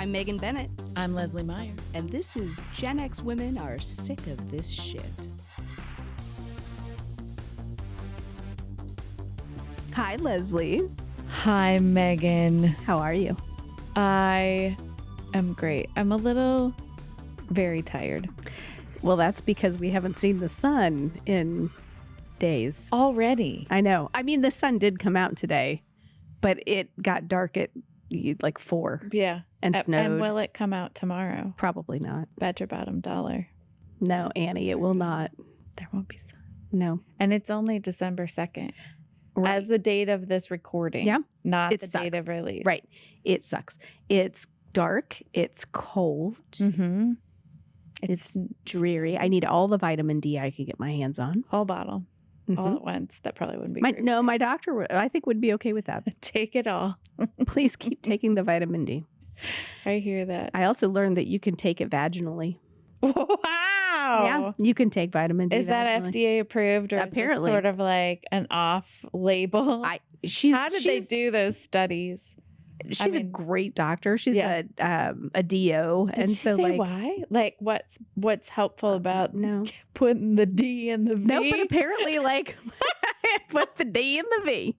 I'm Megan Bennett. I'm Lesley Meyer. And this is Gen X Women Are Sick of This Shit. Hi, Lesley. Hi, Megan. How are you? I am great. I'm a little very tired. Well, that's because we haven't seen the sun in days. Already. I know. I mean, the sun did come out today, but it got dark at like 4. Yeah. And snowed. And will it come out tomorrow? Probably not. Bet your bottom dollar. No, Annie, it will not. There won't be sun. No. And it's only December 2nd. Right. As the date of this recording. Yeah. Not It the sucks. date of release. Right. It sucks. It's dark. It's cold. Mm-hmm. It's dreary. I need all the vitamin D I can get my hands on. Whole bottle. Mhm. All at once. That probably wouldn't be great. No, my doctor, I think, would be okay with that. Take it all. Please keep taking the vitamin D. I hear that. I also learned that you can take it vaginally. Wow. Yeah, you can take vitamin D. Is that vaginally. FDA approved, or Apparently. is this sort of like an off label? How did they do those studies? She's a great doctor. She's a DO, Did and she so say like why? Like what's helpful about no putting the D in the V? no, but apparently like put the D in the V.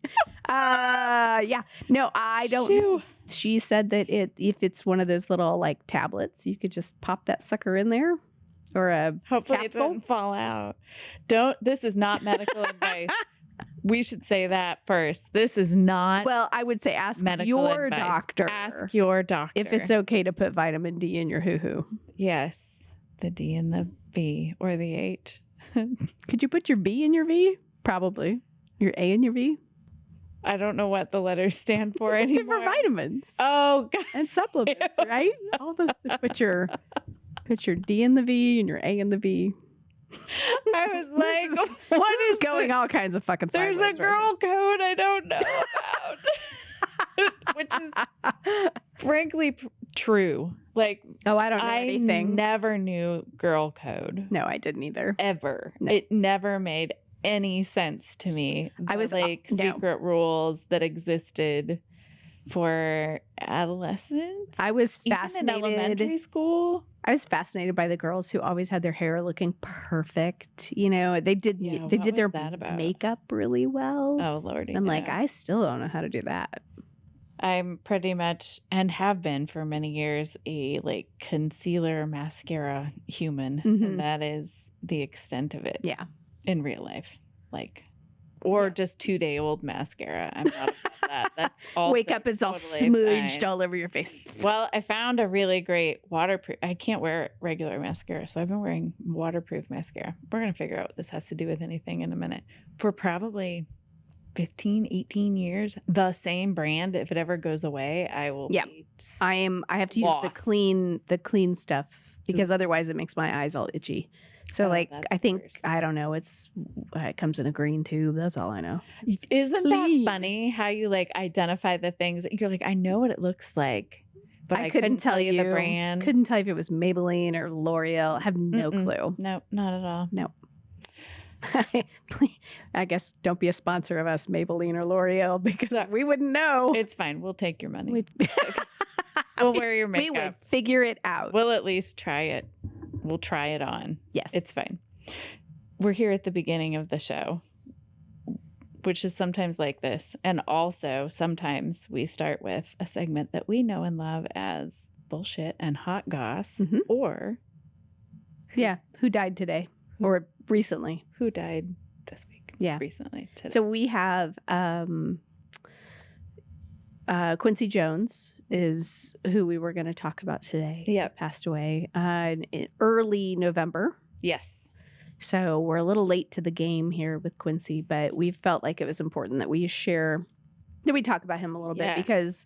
Yeah, no, I don't know. She said that if it's one of those little like tablets, you could just pop that sucker in there, or a hopefully capsule. It doesn't fall out. This is not medical advice. We should say that first. This is not. Well, I would say ask medical your advice. doctor. Ask your doctor if it's okay to put vitamin D in your hoo-hoo. Yes, the D and the V or the H. Could you put your B in your V? Probably. Your A in your V? I don't know what the letters stand for anymore. Different vitamins. Oh, God. And supplements, right? All those. Put your D in the V and your A in the V. I was like, what is going all kinds of fucking There's a girl code I don't know about. Which is frankly true. Like, oh, I don't know anything. I never knew girl code. No, I didn't either. Ever. No. It never made any sense to me. I was like secret rules that existed for adolescents. I was Even fascinated. in elementary school. I was fascinated by the girls who always had their hair looking perfect. You know, they did their makeup really well. Oh, Lordy. I'm like, I still don't know how to do that. I'm pretty much, and have been for many years, a like concealer mascara human. Mm-hmm. And that is the extent of it. Yeah. In real life. Like, or just 2-day-old mascara. I'm not about that. That's all. Wake up, it's all smudged all over your face. Well, I found a really great waterproof. I can't wear regular mascara, so I've been wearing waterproof mascara. We're going to figure out what this has to do with anything in a minute. For probably 15, 18 years, the same brand. If it ever goes away, I will be I have to use the clean stuff because otherwise it makes my eyes all itchy. So I think I don't know. It comes in a green tube. That's all I know. Isn't that funny how you like identify the things? You're like, I know what it looks like, but I couldn't tell you the brand. Couldn't tell you if it was Maybelline or L'Oreal. I have no clue. No, not at all. No. I guess don't be a sponsor of us, Maybelline or L'Oreal, because we wouldn't know. It's fine. We'll take your money. We'll wear your makeup. We would figure it out. We'll at least try it. We'll try it on. Yes. It's fine. We're here at the beginning of the show, which is sometimes like this. And also sometimes we start with a segment that we know and love as bullshit and hot goss, or who died today or recently? Who died this week? Yeah. Recently. Today. So we have Quincy Jones is who we were going to talk about today. Yeah. Passed away in early November. Yes. So we're a little late to the game here with Quincy, but we felt like it was important that we talk about him a little bit because,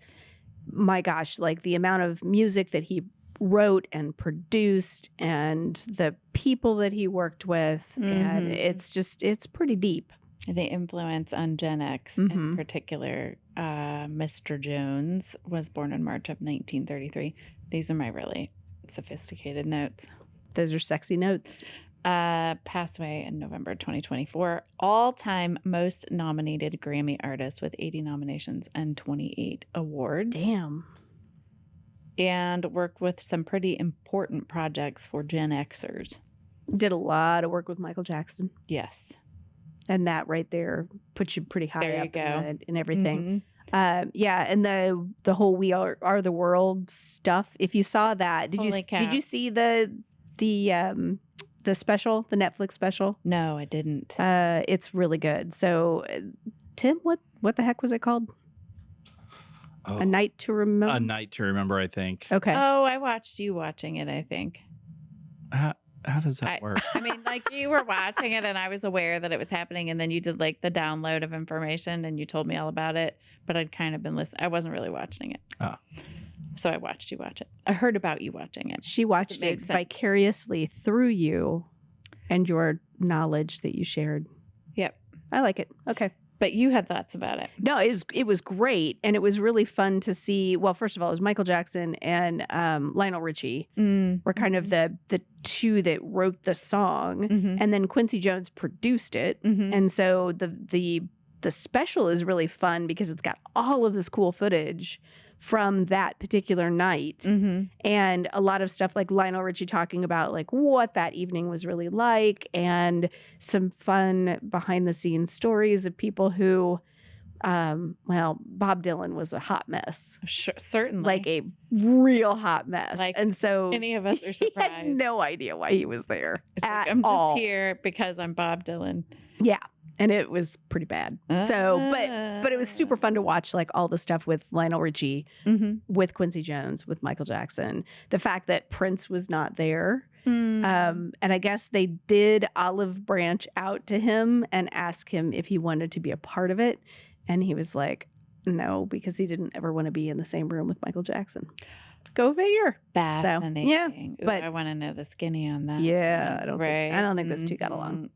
my gosh, like the amount of music that he wrote and produced and the people that he worked with, and it's pretty deep. The influence on Gen X in particular. Mr. Jones was born in March of 1933. These are my really sophisticated notes. Those are sexy notes. Passed away in November 2024. All-time most nominated Grammy artist with 80 nominations and 28 awards. Damn. and worked with some pretty important projects for Gen Xers. Did a lot of work with Michael Jackson. Yes. And that right there puts you pretty high up in everything. Mm-hmm. Yeah, and the whole "We Are the World" stuff. If you saw that, did you see the special, the Netflix special? No, I didn't. It's really good. So, Tim, what the heck was it called? Oh, A Night to Remember. A Night to Remember, I think. Okay. Oh, I watched you watching it, I think. How does that work? I mean, like you were watching it and I was aware that it was happening, and then you did like the download of information and you told me all about it, but I'd kind of been listening. I wasn't really watching it. Oh. So I watched you watch it. I heard about you watching it. She watched it vicariously through you and your knowledge that you shared. Yep. I like it. Okay. But you had thoughts about it. No, it was great. And it was really fun to see. Well, first of all, it was Michael Jackson and Lionel Richie were kind of the two that wrote the song. Mm-hmm. And then Quincy Jones produced it. Mm-hmm. And so the special is really fun because it's got all of this cool footage from that particular night. Mm-hmm. And a lot of stuff like Lionel Richie talking about like what that evening was really like, and some fun behind the scenes stories of people who, Bob Dylan was a hot mess. Sure, certainly. Like a real hot mess. Like and so any of us are surprised. He had no idea why he was there. It's like, I'm just here because I'm Bob Dylan. Yeah. And it was pretty bad. So, but it was super fun to watch, like all the stuff with Lionel Richie, with Quincy Jones, with Michael Jackson. The fact that Prince was not there. And I guess they did olive branch out to him and ask him if he wanted to be a part of it. And he was like, no, because he didn't ever want to be in the same room with Michael Jackson. Go figure. Fascinating. So, yeah, Ooh, but I want to know the skinny on that. Yeah, I don't think those two got along.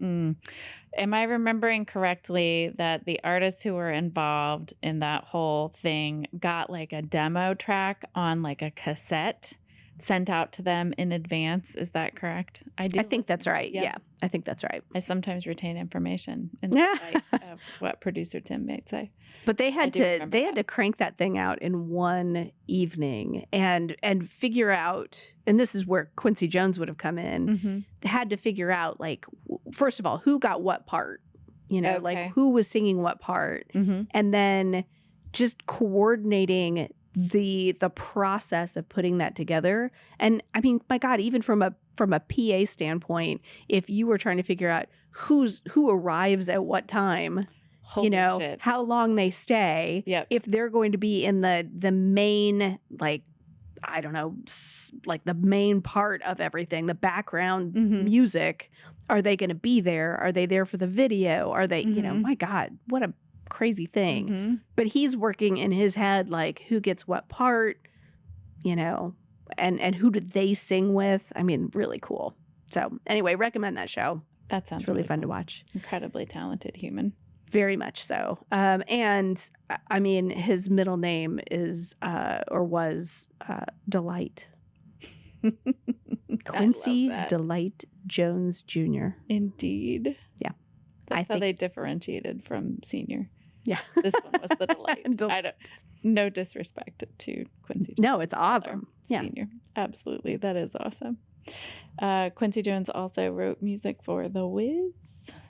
Am I remembering correctly that the artists who were involved in that whole thing got like a demo track on like a cassette sent out to them in advance? Is that correct? I think that's right. Yeah, I think that's right. I sometimes retain information in the light of what producer Tim might say. But they had to crank that thing out in one evening and figure out, and this is where Quincy Jones would have come in. They had to figure out, like, first of all, who got what part, like who was singing what part, and then just coordinating the process of putting that together. And I mean, my God, even from a PA standpoint, if you were trying to figure out who arrives at what time, Holy shit. how long they stay, if they're going to be in the main, like, I don't know, like the main part of everything, the background music, are they going to be there? Are they there for the video? Are they, my God, what a crazy thing. But he's working in his head, like, who gets what part, and who did they sing with? I mean, really cool. So anyway, recommend that show. That sounds really fun to watch. Incredibly talented human. Very much so. And I mean, his middle name is was Delight. Quincy Delight Jones Jr. Indeed. Yeah. That's how they differentiated from Senior. Yeah. This one was the Delight. No disrespect to Quincy Jones. No, it's awesome. Senior. Absolutely. That is awesome. Quincy Jones also wrote music for The Wiz.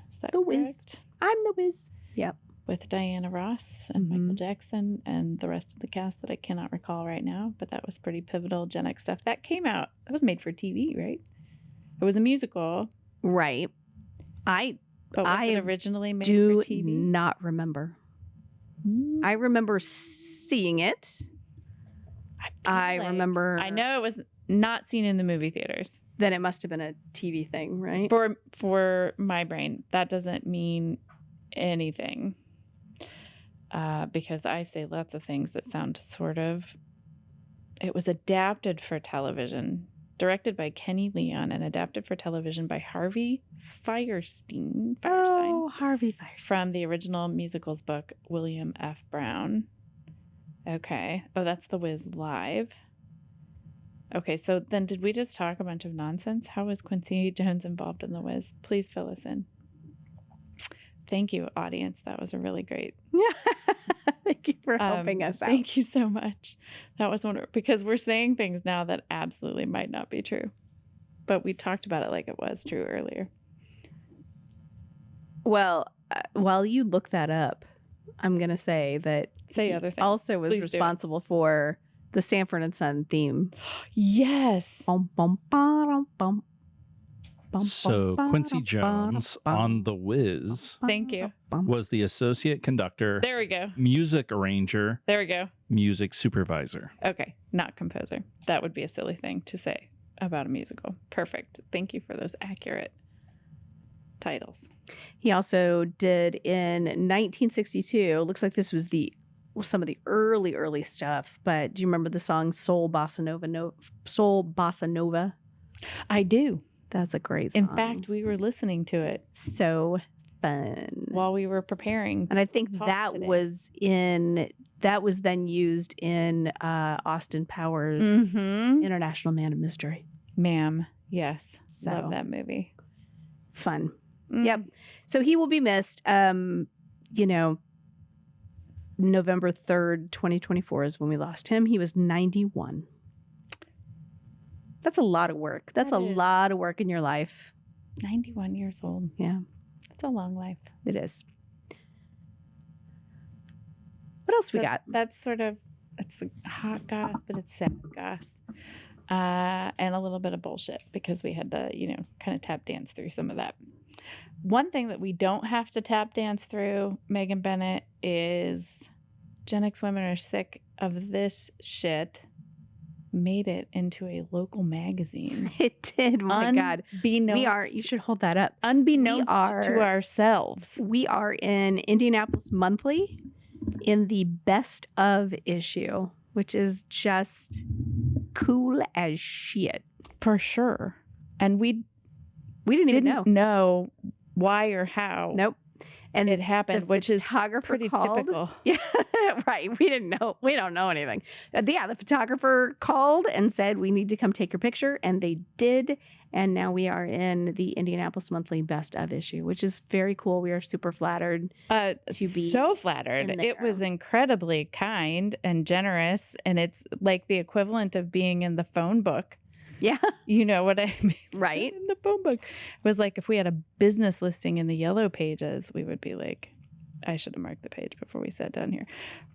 Is that correct? Wiz. I'm The Wiz. Yep. With Diana Ross and Michael Jackson and the rest of the cast that I cannot recall right now, but that was pretty pivotal Gen X stuff. That came out. That was made for TV, right? It was a musical. Right. But was it originally made for TV? Do not remember. I remember seeing it. I remember. I know it was not seen in the movie theaters. Then it must have been a TV thing, right? For my brain, that doesn't mean anything. Because I say lots of things that sound sort of. It was adapted for television, directed by Kenny Leon, and adapted for television by Harvey Fierstein. Oh, Harvey Fierstein. From the original musicals book, William F. Brown. Okay. Oh, that's The Wiz Live. Okay, so then did we just talk a bunch of nonsense? How was Quincy Jones involved in The Wiz? Please fill us in. Thank you, audience. That was a really great. Yeah. Thank Thank you for helping us out. Thank you so much. That was wonderful because we're saying things now that absolutely might not be true, but we talked about it like it was true earlier. Well, while you look that up, I'm going to say that other things. Also was Please responsible for the Sanford and Son theme. Yes. Bum, bum, ba-dum, bum. So Quincy Jones on The Wiz Thank you. was the associate conductor. There we go. Music arranger. There we go. Music supervisor. Okay, not composer. That would be a silly thing to say about a musical. Perfect. Thank you for those accurate titles. He also did in 1962. Looks like this was some of the early stuff. But do you remember the song "Soul Bossa Nova"? Soul Bossa Nova. I do. That's a great song. In fact, we were listening to it so fun while we were preparing. And I think that was then used in Austin Powers' International Man of Mystery. Ma'am, yes, So love that movie. Fun. Yep. So he will be missed. November 3rd, 2024 is when we lost him. He was 91. That's a lot of work. That's a lot of work in your life. 91 years old. Yeah. That's a long life. It is. What else we got? It's hot goss, but it's sad goss. And a little bit of bullshit because we had to, kind of tap dance through some of that. One thing that we don't have to tap dance through, Megan Bennett, is Gen X women are sick of this shit. Made it into a local magazine. It did. Oh my God. You should hold that up. Unbeknownst to ourselves. We are in Indianapolis Monthly in the best of issue, which is just cool as shit. For sure. And we didn't even know why or how. Nope. And it happened, which is pretty typical. Yeah, right. We didn't know. We don't know anything. The photographer called and said, we need to come take your picture. And they did. And now we are in the Indianapolis Monthly best of issue, which is very cool. We are super flattered to be so flattered. It was incredibly kind and generous. And it's like the equivalent of being in the phone book. Yeah. You know what I mean? Right. In the phone book. It was like if we had a business listing in the yellow pages, we would be like, I should have marked the page before we sat down here.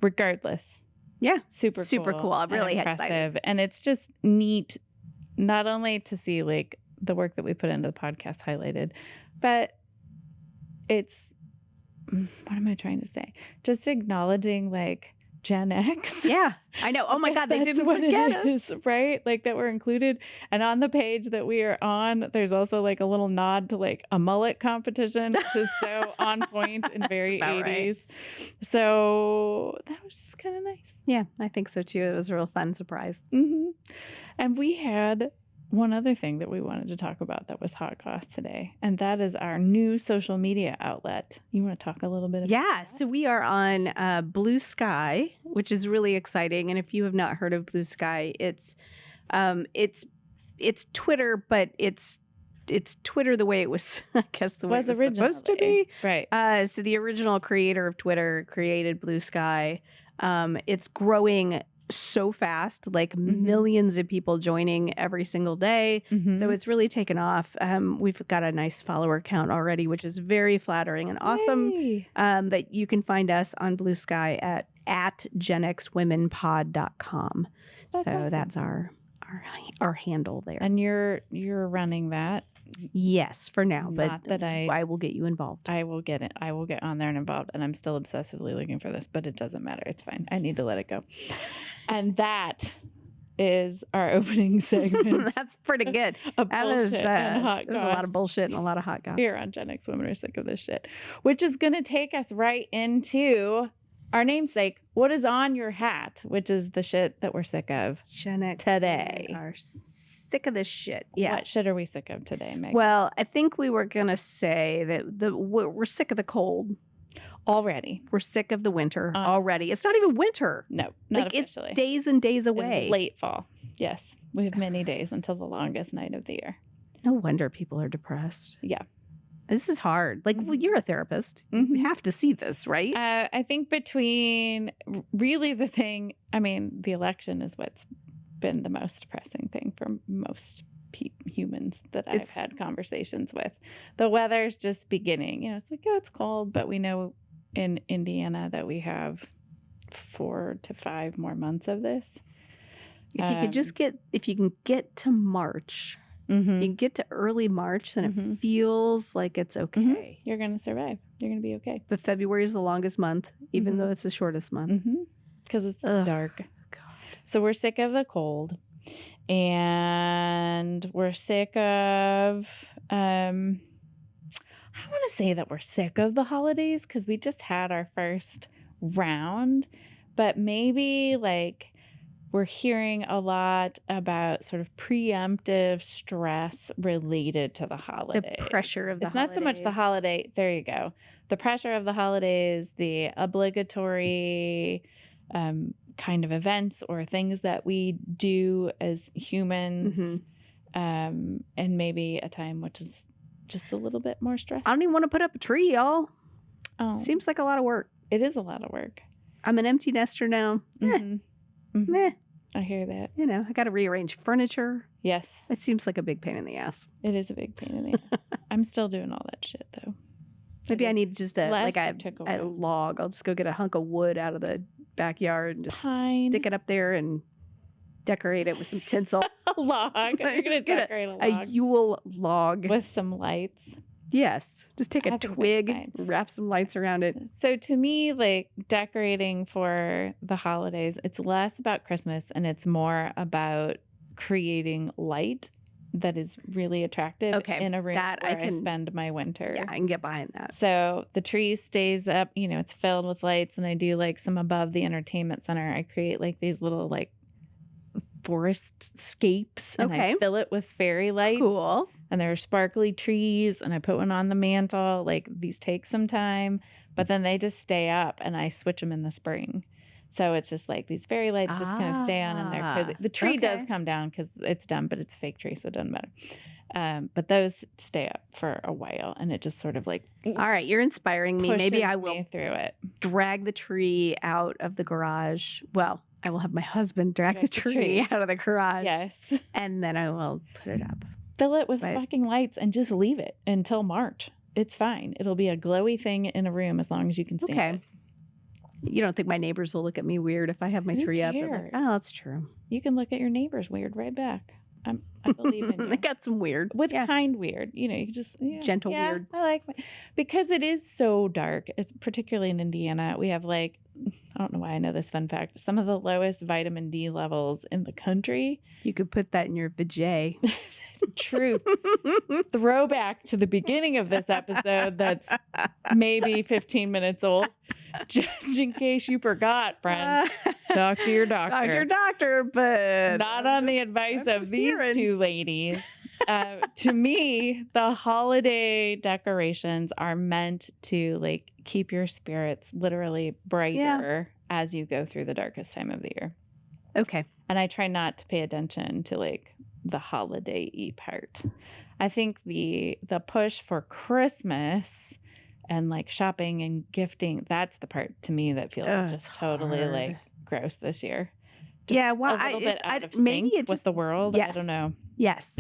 Regardless. Yeah. Super cool. I'm really impressive. And it's just neat, not only to see like the work that we put into the podcast highlighted, but it's, what am I trying to say? Just acknowledging like Gen X. Yeah, I know. Oh my God, they didn't forget us. Right? Like that we're included. And on the page that we are on, there's also like a little nod to like a mullet competition, which is so on point and very 80s. Right. So that was just kind of nice. Yeah, I think so too. It was a real fun surprise. Mm-hmm. And we had one other thing that we wanted to talk about that was hot goss today, and that is our new social media outlet. You want to talk a little bit about that? So we are on Blue Sky, which is really exciting. And if you have not heard of Blue Sky, it's Twitter, but it's Twitter the way it was, I guess, the way it was supposed to be. Right. So the original creator of Twitter created Blue Sky. It's growing so fast, like millions of people joining every single day. So it's really taken off. We've got a nice follower count already, which is very flattering and awesome. But you can find us on Blue Sky at genxwomenpod.com. So awesome. That's our handle there. And you're running that? Yes, for now, but not that I will get you involved. I will get on there and involved, and I'm still obsessively looking for this, but it doesn't matter. It's fine. I need to let it go. And that is our opening segment. That's pretty good. That was and hot goss. There's a lot of bullshit and a lot of hot goss. Here on Gen X Women Are Sick of This Shit, which is going to take us right into our namesake, what is on your hat, which is the shit that we're sick of Gen X today. Are sick of this shit. Yeah. What shit are we sick of today, Meg? Well, I think we were going to say that we're sick of the cold. Already. We're sick of the winter already. It's not even winter. No, not officially. It's days and days away. It's late fall. Yes. We have many days until the longest night of the year. No wonder people are depressed. Yeah. This is hard. Like, well, you're a therapist. You have to see this, right? I think between really the election is what's been the most pressing thing for most humans that I've had conversations with. The weather's just beginning. It's like, it's cold, but we know in Indiana that we have 4 to 5 more months of this. If you can get to March, you can get to early March, then it feels like it's okay. You're going to survive. You're going to be okay. But February is the longest month, even though it's the shortest month. Because it's dark. God. So we're sick of the cold. And we're sick of, I don't want to say that we're sick of the holidays because we just had our first round, but maybe like we're hearing a lot about sort of preemptive stress related to the holidays. The pressure of the holidays. It's not so much the holiday. There you go. The pressure of the holidays, the obligatory kind of events or things that we do as humans, and maybe a time which is just a little bit more stressful. I don't even want to put up a tree, y'all. Oh, seems like a lot of work. It is a lot of work. I'm an empty nester now. Meh. I hear that. I got to rearrange furniture. Yes. It seems like a big pain in the ass. It is a big pain in the ass. I'm still doing all that shit though. Maybe I need just a log. I'll just go get a hunk of wood out of the backyard and just stick it up there and decorate it with some tinsel. A log. You're going to decorate a log. A Yule log. With some lights. Yes. Just take a twig, wrap some lights around it. So to me, like decorating for the holidays, it's less about Christmas and it's more about creating light that is really attractive in a room where I spend my winter. Yeah, I can get behind that. So the tree stays up, it's filled with lights, and I do like some above the entertainment center. I create like these little like forest scapes and I fill it with fairy lights. Cool. And there are sparkly trees and I put one on the mantle. Like these take some time, but then they just stay up and I switch them in the spring. So it's just like these fairy lights just kind of stay on and they're cozy. The tree does come down because it's done, but it's a fake tree, so it doesn't matter. But those stay up for a while and it just sort of like... All right, you're inspiring me. Maybe I will through it. Drag the tree out of the garage. Well, I will have my husband drag the tree out of the garage. Yes. And then I will put it up. Fill it with fucking lights and just leave it until March. It's fine. It'll be a glowy thing in a room as long as you can stand it. You don't think my neighbors will look at me weird if I have my tree up? Like, oh, that's true. You can look at your neighbors weird right back. I believe in you. I got some weird. With kind weird. You can just... gentle weird. I like... Because it is so dark. It's particularly in Indiana. We have like... I don't know why I know this fun fact. Some of the lowest vitamin D levels in the country. You could put that in your vajay. True. Throwback to the beginning of this episode that's maybe 15 minutes old. Just in case you forgot, friends. Talk to your doctor. Talk to your doctor, but... Not on the advice of these two ladies. To me, the holiday decorations are meant to like keep your spirits literally brighter as you go through the darkest time of the year. Okay. And I try not to pay attention to like the holiday-y part. I think the push for Christmas and like shopping and gifting, that's the part to me that feels just totally like gross this year. Just a little bit out of sync with the world. Yes. I don't know. Yes.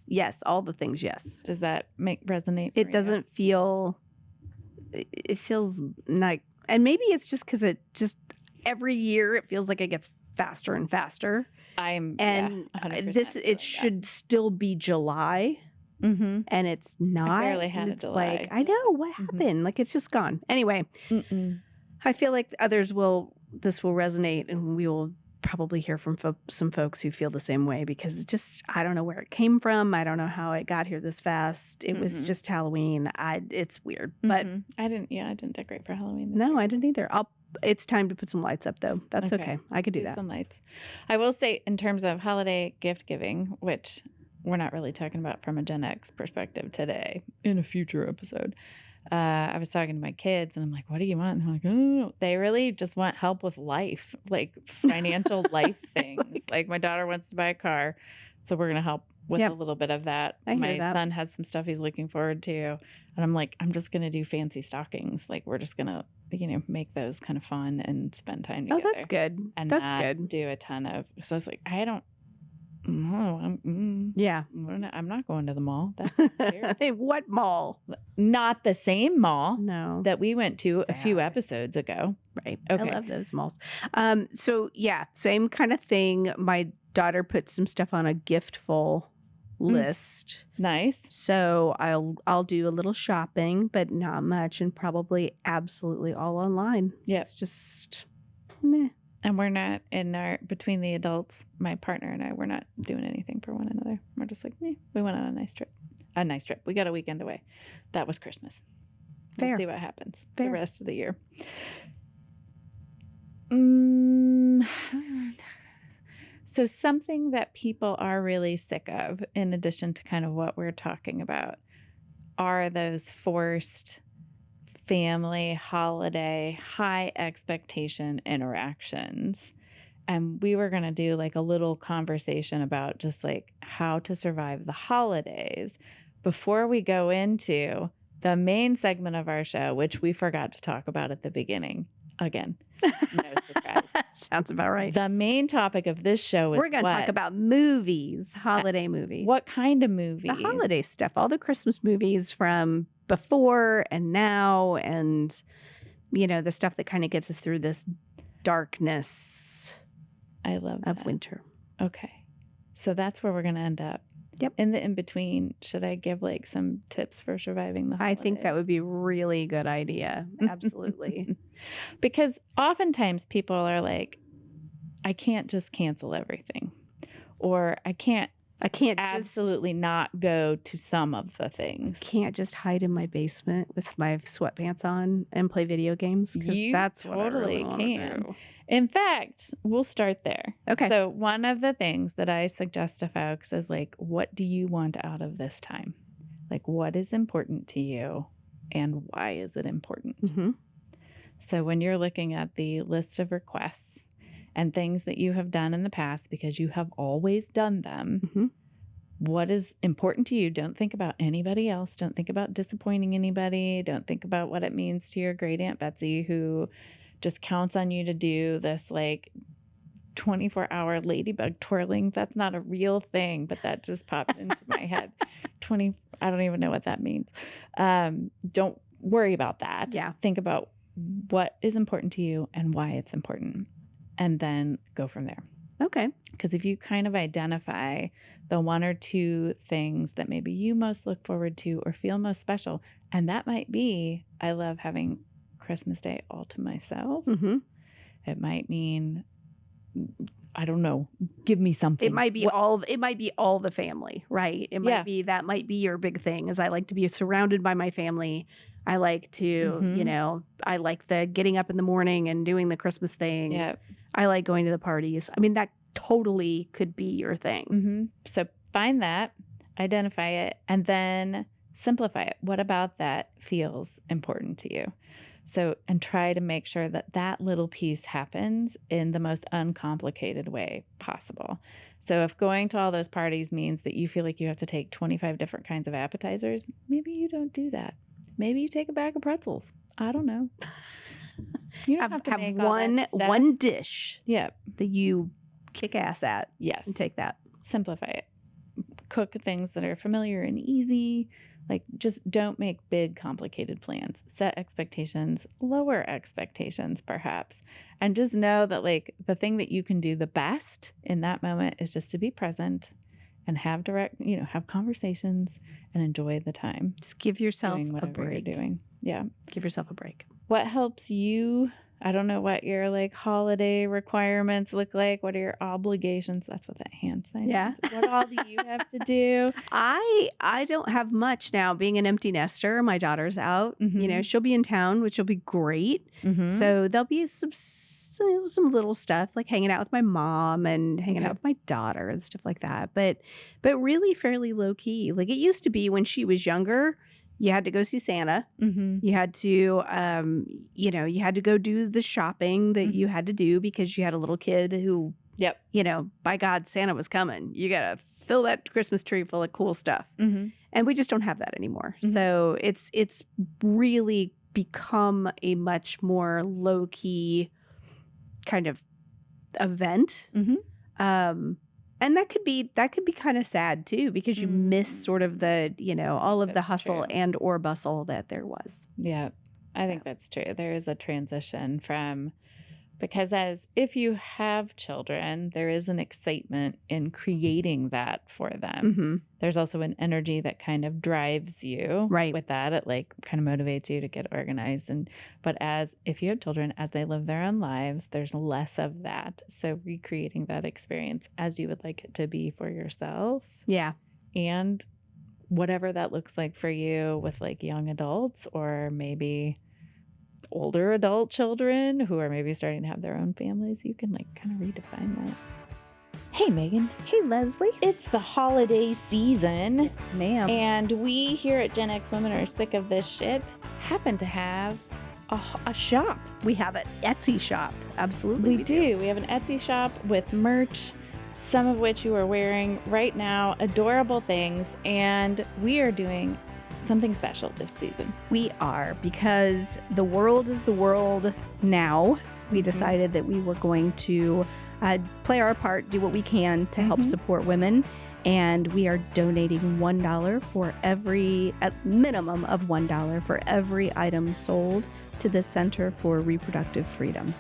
Yes. All the things. Yes. Does that resonate? It doesn't feel. It feels like, and maybe it's just because it just every year it feels like it gets faster and faster. It should still be July. Mm-hmm. And it's not. I barely had a July. Like, I know what happened. Like it's just gone. Anyway, I feel like this will resonate, and we will probably hear from some folks who feel the same way because it's just I don't know where it came from. I don't know how it got here this fast. It was just Halloween. It's weird, but I didn't decorate for Halloween. No, I didn't either. It's time to put some lights up though. That's okay. I could do that. Some lights. I will say in terms of holiday gift giving, which we're not really talking about from a Gen X perspective today, in a future episode. I was talking to my kids and I'm like, what do you want? And they're like, oh, they really just want help with life, like financial life things. Like my daughter wants to buy a car. So we're going to help with a little bit of that. My son has some stuff he's looking forward to. And I'm like, I'm just going to do fancy stockings. Like, we're just going to, make those kind of fun and spend time together. Oh, that's good. And that's not good. do a ton of, so I was like, I don't know. I'm not going to the mall. That's scary. Hey, what mall? Not the same mall that we went to a few episodes ago. Right. Okay. I love those malls. So yeah, same kind of thing. My daughter put some stuff on a giftful list. Nice. So I'll do a little shopping, but not much, and probably absolutely all online. Yeah. It's just meh. And we're not between the adults, my partner and I, we're not doing anything for one another. We're just like, we went on a nice trip. We got a weekend away. That was Christmas. Fair. We'll see what happens the rest of the year. So something that people are really sick of, in addition to kind of what we're talking about, are those forced family, holiday, high expectation interactions. And we were going to do like a little conversation about just like how to survive the holidays before we go into the main segment of our show, which we forgot to talk about at the beginning. Again, no surprise. Sounds about right. The main topic of this show is we're going to talk about movies, holiday movies. What kind of movies? The holiday stuff, all the Christmas movies from before and now, and the stuff that kind of gets us through this darkness. I love of winter. Okay, so that's where we're going to end up. Yep. In the in-between, should I give like some tips for surviving the holidays? I think that would be a really good idea. Absolutely. Because oftentimes people are like, I can't just cancel everything. Or I can't absolutely not go to some of the things. Can't just hide in my basement with my sweatpants on and play video games. You that's totally what I really can. do. In fact, we'll start there. Okay. So one of the things that I suggest to folks is like, what do you want out of this time? Like, what is important to you and why is it important? Mm-hmm. So when you're looking at the list of requests and things that you have done in the past because you have always done them, what is important to you? Don't think about anybody else. Don't think about disappointing anybody. Don't think about what it means to your great Aunt Betsy, who just counts on you to do this like 24-hour ladybug twirling. That's not a real thing, but that just popped into my head. I don't even know what that means. Don't worry about that. Yeah. Think about what is important to you and why it's important, and then go from there. Okay. Because if you kind of identify the one or two things that maybe you most look forward to or feel most special, and that might be, I love having Christmas Day all to myself. Mm-hmm. It might mean, I don't know, give me something. It might be all the family, right? It might be, that might be your big thing, is I like to be surrounded by my family. I like to, I like the getting up in the morning and doing the Christmas things. Yep. I like going to the parties. I mean, that totally could be your thing. Mm-hmm. So find that, identify it, and then simplify it. What about that feels important to you? So, and try to make sure that that little piece happens in the most uncomplicated way possible. So if going to all those parties means that you feel like you have to take 25 different kinds of appetizers, maybe you don't do that. Maybe you take a bag of pretzels. I don't know. You don't have to make one dish. Yeah. That you kick ass at. Yes. And take that. Simplify it. Cook things that are familiar and easy. Like, just don't make big, complicated plans. Set expectations, lower expectations, perhaps. And just know that, like, the thing that you can do the best in that moment is just to be present and have have conversations and enjoy the time. Just give yourself a break. You're doing. Yeah. Give yourself a break. What helps you? I don't know what your like holiday requirements look like. What are your obligations? That's what that hand sign is. What all do you have to do? I don't have much now, being an empty nester. My daughter's out. Mm-hmm. She'll be in town, which will be great. Mm-hmm. So there'll be some little stuff like hanging out with my mom and hanging out with my daughter and stuff like that. But really fairly low key. Like it used to be when she was younger. You had to go see Santa. Mm-hmm. You had to, you had to go do the shopping that you had to do because you had a little kid who, by God, Santa was coming. You got to fill that Christmas tree full of cool stuff. Mm-hmm. And we just don't have that anymore. Mhm. So it's really become a much more low key kind of event. Mhm. And that could be kind of sad too, because you miss sort of the, all of the That's hustle true. and or bustle that there was. Yeah, I think that's true. There is a transition because if you have children, there is an excitement in creating that for them. Mm-hmm. There's also an energy that kind of drives you with that. It like kind of motivates you to get organized. But if you have children, as they live their own lives, there's less of that. So recreating that experience as you would like it to be for yourself. Yeah. And whatever that looks like for you with like young adults or maybe older adult children who are maybe starting to have their own families, you can like kind of redefine that. Hey, Megan. Hey, Lesley. It's the holiday season. Yes, ma'am. And we here at Gen X Women Are Sick of This Shit happen to have a shop. We have an Etsy shop. Absolutely. We do. We have an Etsy shop with merch, some of which you are wearing right now, adorable things. And we are doing something special this season. We are, because the world is the world now. We decided that we were going to play our part, do what we can to help support women. And we are donating $1 for at minimum of $1 for every item sold to the Center for Reproductive Freedom.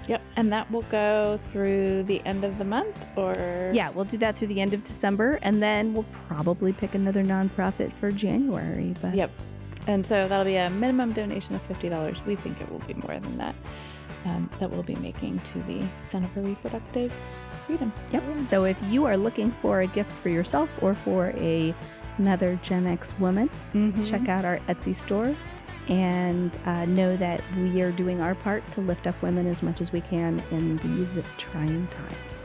Yep. And that will go through the end of the month or? Yeah, we'll do that through the end of December. And then we'll probably pick another nonprofit for January. But... Yep. And so that'll be a minimum donation of $50. We think it will be more than that. That we'll be making to the Center for Reproductive Freedom. Yep. So if you are looking for a gift for yourself or for another Gen X woman, check out our Etsy store. And know that we are doing our part to lift up women as much as we can in these trying times.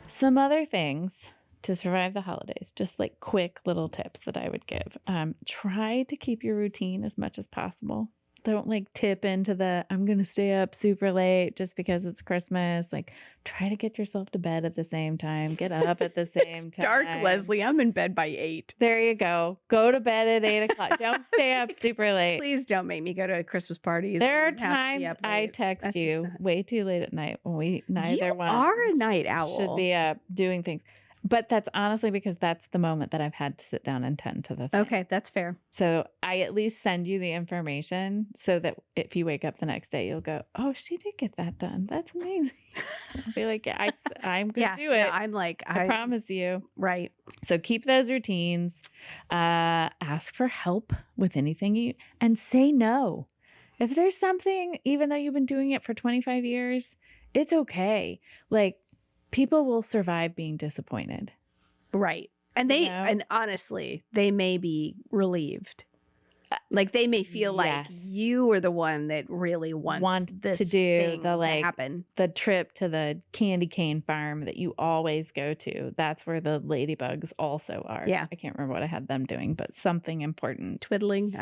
Some other things to survive the holidays, just like quick little tips that I would give. Try to keep your routine as much as possible. Don't like tip into I'm going to stay up super late just because it's Christmas. Like try to get yourself to bed at the same time. Get up at the same time. Dark, Lesley. I'm in bed by 8. There you go. Go to bed at 8 o'clock. Don't stay up super late. Please don't make me go to Christmas parties. There are times I text you way too late at night when neither one are a night owl. Should be up doing things. But that's honestly because that's the moment that I've had to sit down and tend to the thing. Okay, that's fair. So I at least send you the information so that if you wake up the next day, you'll go, oh, she did get that done. That's amazing. I'll be like, yeah, I'm going to do it. No, I'm like, I promise you. Right. So keep those routines. Ask for help with anything and say no. If there's something, even though you've been doing it for 25 years, it's okay. Like, people will survive being disappointed. Right. And and honestly, they may be relieved. Like they may feel like you are the one that really wants this to do to happen. The trip to the candy cane farm that you always go to. That's where the ladybugs also are. Yeah. I can't remember what I had them doing, but something important. Twiddling.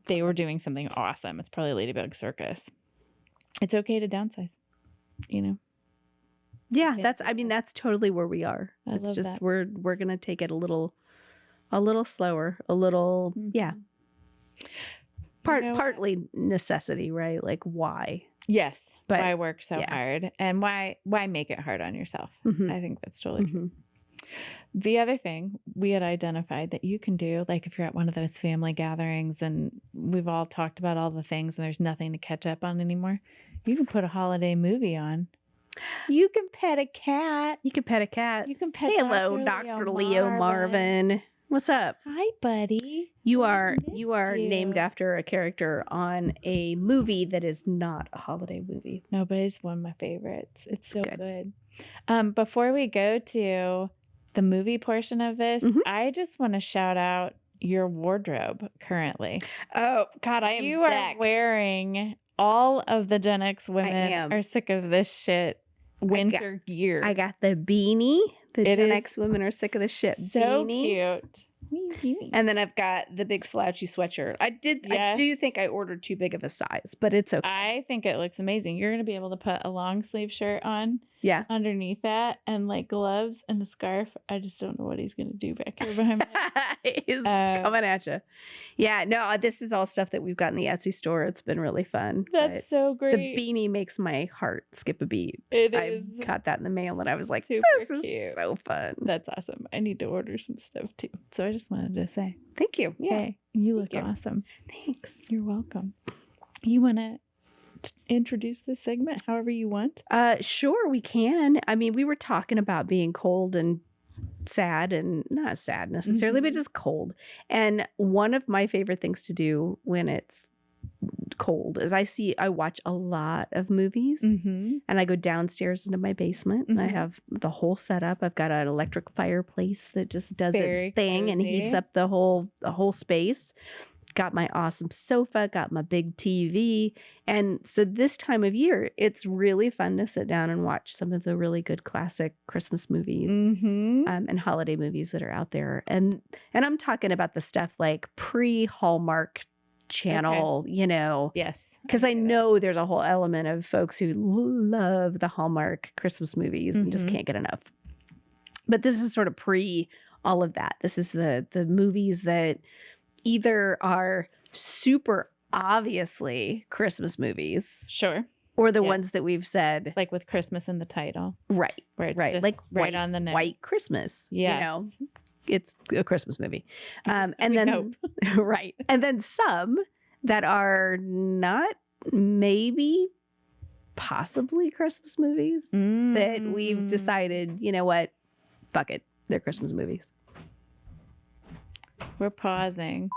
They were doing something awesome. It's probably Ladybug Circus. It's okay to downsize, Yeah, that's totally where we are. I love just that. we're going to take it a little slower, a little partly necessity, right? Like why? Yes, but why work so hard and why make it hard on yourself? I think that's totally true. The other thing we had identified that you can do, like if you're at one of those family gatherings and we've all talked about all the things and there's nothing to catch up on anymore, you can put a holiday movie on. You can pet a cat. You can pet a cat. You can pet Dr. Leo Marvin. What's up? Hi, buddy. You are named after a character on a movie that is not a holiday movie. No, but it's one of my favorites. It's so good. Before we go to the movie portion of this, I just want to shout out your wardrobe currently. Oh, God, I am You are wearing all of the Gen X women are sick of this shit winter gear. I got the beanie. Gen X women are sick of this shit so beanie. Cute. And then I've got the big slouchy sweatshirt. I do think I ordered too big of a size, but it's okay. I think it looks amazing. You're going to be able to put a long sleeve shirt on. Yeah. underneath that and like gloves and a scarf. I just don't know what he's going to do back here behind me. He's coming at you. Yeah, no, this is all stuff that we've got in the Etsy store. It's been really fun. That's so great. The beanie makes my heart skip a beat. I got that in the mail and I was like, super this is cute. so fun. That's awesome. I need to order some stuff too. So I just wanted to say, thank you. Yeah. Hey, you look awesome. Thanks. You're welcome. You want to introduce this segment however you want? Sure, we can. I mean, we were talking about being cold and sad, and not sad necessarily, but just cold. And one of my favorite things to do when it's cold is I watch a lot of movies, and I go downstairs into my basement and I have the whole setup. I've got an electric fireplace that just does its thing and heats up the whole space. Got my awesome sofa, got my big TV. And so this time of year, it's really fun to sit down and watch some of the really good classic Christmas movies and holiday movies that are out there. And I'm talking about the stuff like pre-Hallmark Channel, you know. Yes. Because I know there's a whole element of folks who love the Hallmark Christmas movies and just can't get enough. But this is sort of pre all of that. This is the movies that either are super obviously Christmas movies. Sure. Or the ones that we've said. Like with Christmas in the title. Right. Where it's right. just like right on the nose. White Christmas. Yes. You know, it's a Christmas movie. And then, right. And then some that are not maybe possibly Christmas movies that we've decided, you know what, fuck it. They're Christmas movies. We're pausing.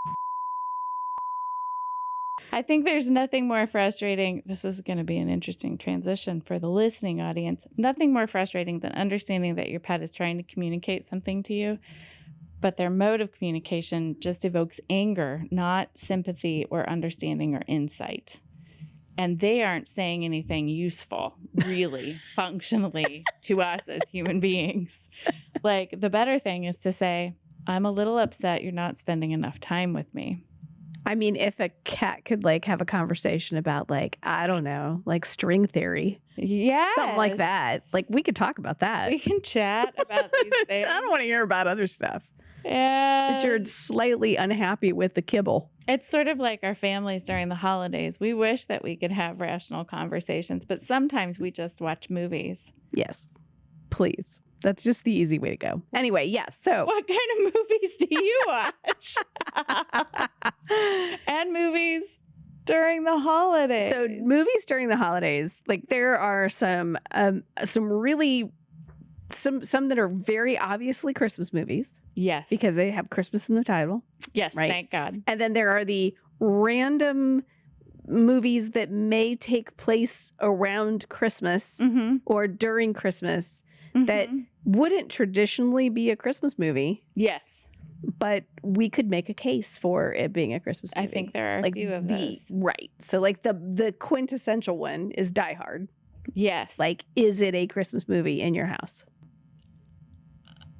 I think there's nothing more frustrating. This is going to be an interesting transition for the listening audience. Nothing more frustrating than understanding that your pet is trying to communicate something to you, but their mode of communication just evokes anger, not sympathy or understanding or insight. And they aren't saying anything useful, really, functionally to us as human beings. Like, the better thing is to say, I'm a little upset you're not spending enough time with me. I mean, if a cat could like have a conversation about like, I don't know, like string theory. Yeah. Something like that. Like we could talk about that. We can chat about these things. I don't want to hear about other stuff. Yeah. But you're slightly unhappy with the kibble. It's sort of like our families during the holidays. We wish that we could have rational conversations, but sometimes we just watch movies. Yes. Please. That's just the easy way to go. Anyway, yeah, so. What kind of movies do you watch? And movies during the holidays. So movies during the holidays, like there are some really, some that are very obviously Christmas movies. Yes. Because they have Christmas in the title. Yes, right? Thank God. And then there are the random movies that may take place around Christmas or during Christmas that wouldn't traditionally be a Christmas movie. Yes. But we could make a case for it being a Christmas movie. I think there are like a few of those. Right. So like the quintessential one is Die Hard. Yes. Like, is it a Christmas movie in your house?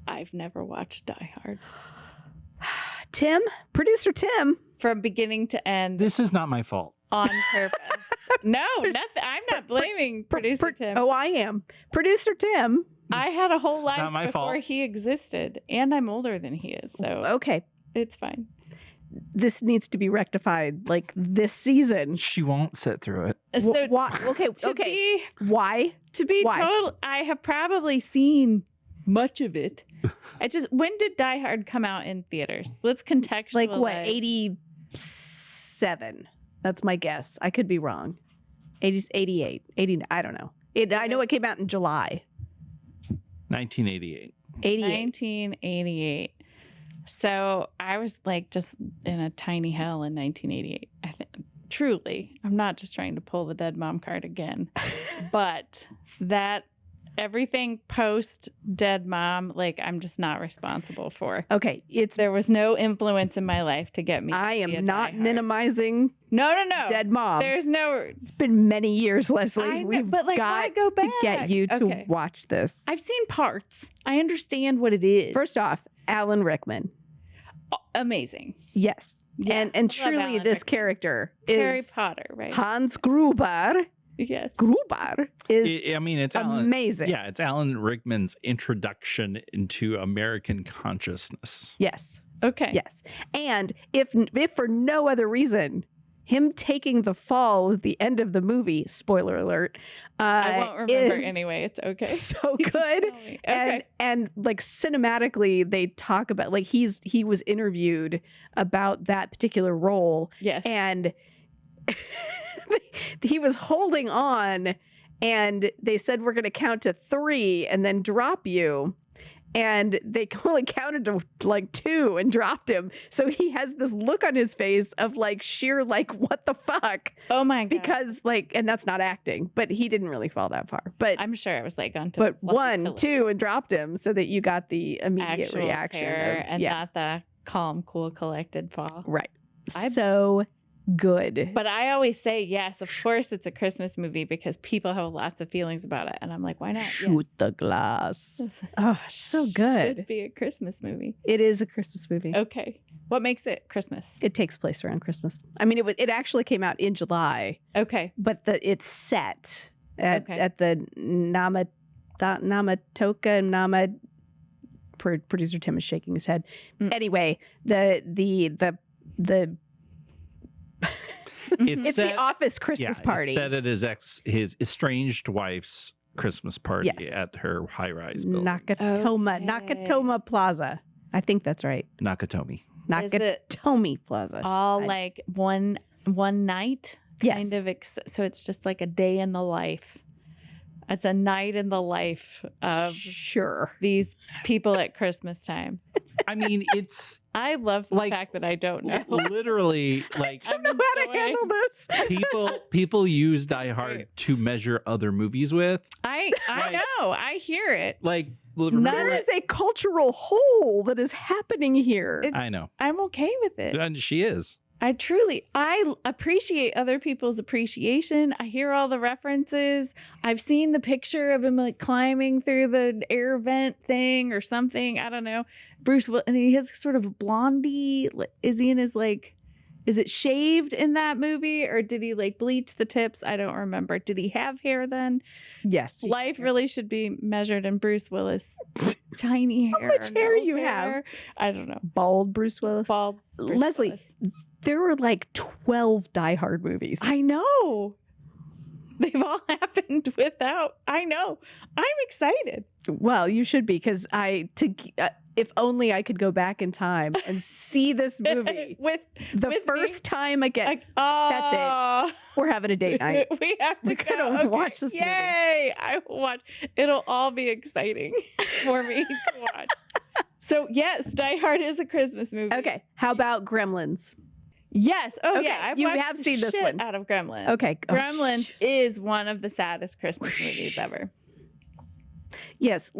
I've never watched Die Hard. Producer Tim. From beginning to end. This is not my fault. On purpose. No, nothing. I'm not blaming Producer Tim. Oh, I am. Producer Tim. I had a whole life not my before fault. he existed, and I'm older than he is, so okay, it's fine. This needs to be rectified, like this season. She won't sit through it. So why? Okay. Why? To be total, I have probably seen much of it. When did Die Hard come out in theaters? Let's contextualize. Like what? 87. That's my guess. I could be wrong. 88, 80. I don't know. I know it came out in July. 1988. 1988. So I was like just in a tiny hell in 1988. I think, truly, I'm not just trying to pull the dead mom card again, but that everything post dead mom, like I'm just not responsible for. Okay, there was no influence in my life to get me. I am not minimizing. No. Dead mom. There's no. It's been many years, Lesley. I know, We've but like, got why go back? to get you to watch this. I've seen parts. I understand what it is. First off, Alan Rickman. Amazing. Yes. Yeah, and truly this character is Harry Potter, right? Hans Gruber. Yes. Gruber is it's amazing. It's Alan Rickman's introduction into American consciousness. Yes. Okay. Yes. And if for no other reason, him taking the fall at the end of the movie, spoiler alert, I won't remember is anyway. It's okay. so good. Okay. And like cinematically, they talk about like he was interviewed about that particular role. Yes. And he was holding on, and they said, we're going to count to 3 and then drop you. And they only counted to like 2 and dropped him. So he has this look on his face of like sheer, like, what the fuck? Oh my God. Because like, and that's not acting, but he didn't really fall that far. But I'm sure it was like on to but 1, 2, and dropped him so that you got the immediate actual reaction. terror and not the calm, cool, collected fall. Right. So good. But I always say, yes, of course it's a Christmas movie because people have lots of feelings about it. And I'm like, why not? Shoot the glass. Oh, so good. Should be a Christmas movie. It is a Christmas movie. Okay. What makes it Christmas? It takes place around Christmas. I mean, it actually came out in July. Okay. But it's set at the Namatoka producer Tim is shaking his head. Anyway, the it's the office Christmas party. It's set at his estranged wife's Christmas party at her high-rise building. Nakatomi Plaza. I think that's right. Nakatomi Plaza. All like one night? Yes. Kind of. So it's just like a day in the life. It's a night in the life of these people at Christmas time. I mean, it's... I love the fact that I don't know. Literally, like... I don't know how to handle this. People use Die Hard to measure other movies with. I know. I hear it. Like... There is a cultural hole that is happening here. I know. I'm okay with it. And she is. I appreciate other people's appreciation. I hear all the references. I've seen the picture of him like climbing through the air vent thing or something. I don't know. Bruce, and he has sort of a blondie. Is he in his like, is it shaved in that movie or did he like bleach the tips? I don't remember. Did he have hair then? Yes. Life really should be measured in Bruce Willis. Tiny hair. How much hair you have? I don't know. Bald Bruce Willis. Bald Bruce Lesley, Willis. there were like 12 Die Hard movies. I know. They've all happened without. I know. I'm excited. Well, you should be because if only I could go back in time and see this movie with first time again. That's it. We're having a date night. We have to go watch this movie. Yay! I will watch. It'll all be exciting for me to watch. So yes, Die Hard is a Christmas movie. Okay. How about Gremlins? Yes. Oh okay. yeah. You have seen this one. Out of Gremlins. Okay. Gremlins is one of the saddest Christmas movies ever. Yes.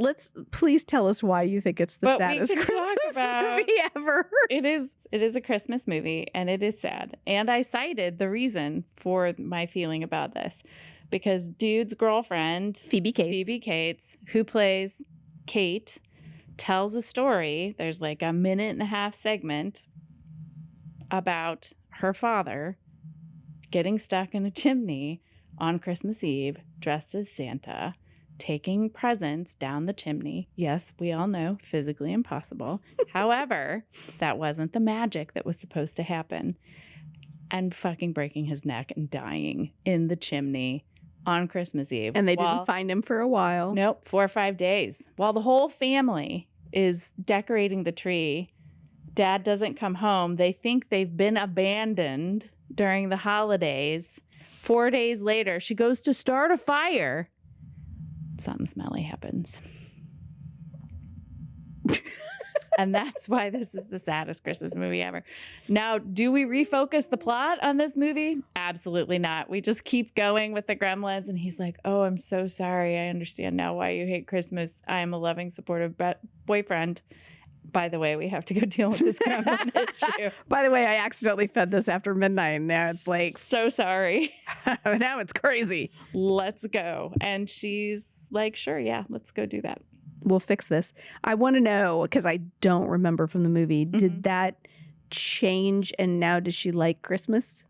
Please tell us why you think it's the saddest Christmas movie ever. It is a Christmas movie and it is sad. And I cited the reason for my feeling about this because dude's girlfriend, Phoebe Cates, who plays Kate, tells a story. There's like a 1.5-minute segment about her father getting stuck in a chimney on Christmas Eve, dressed as Santa, taking presents down the chimney. Yes, we all know, physically impossible. However, that wasn't the magic that was supposed to happen. And fucking breaking his neck and dying in the chimney on Christmas Eve. And they didn't find him for a while. Nope, 4 or 5 days. While the whole family is decorating the tree, Dad doesn't come home. They think they've been abandoned during the holidays. 4 days later, she goes to start a fire. Something smelly happens. And that's why this is the saddest Christmas movie ever. Now, do we refocus the plot on this movie? Absolutely not. We just keep going with the Gremlins. And he's like, oh, I'm so sorry. I understand now why you hate Christmas. I am a loving, supportive boyfriend. By the way, we have to go deal with this Gremlin issue. By the way, I accidentally fed this after midnight. Now it's like... So sorry. Now it's crazy. Let's go. And she's like, sure, yeah, let's go do that. We'll fix this. I want to know, because I don't remember from the movie, did that change and now does she like Christmas?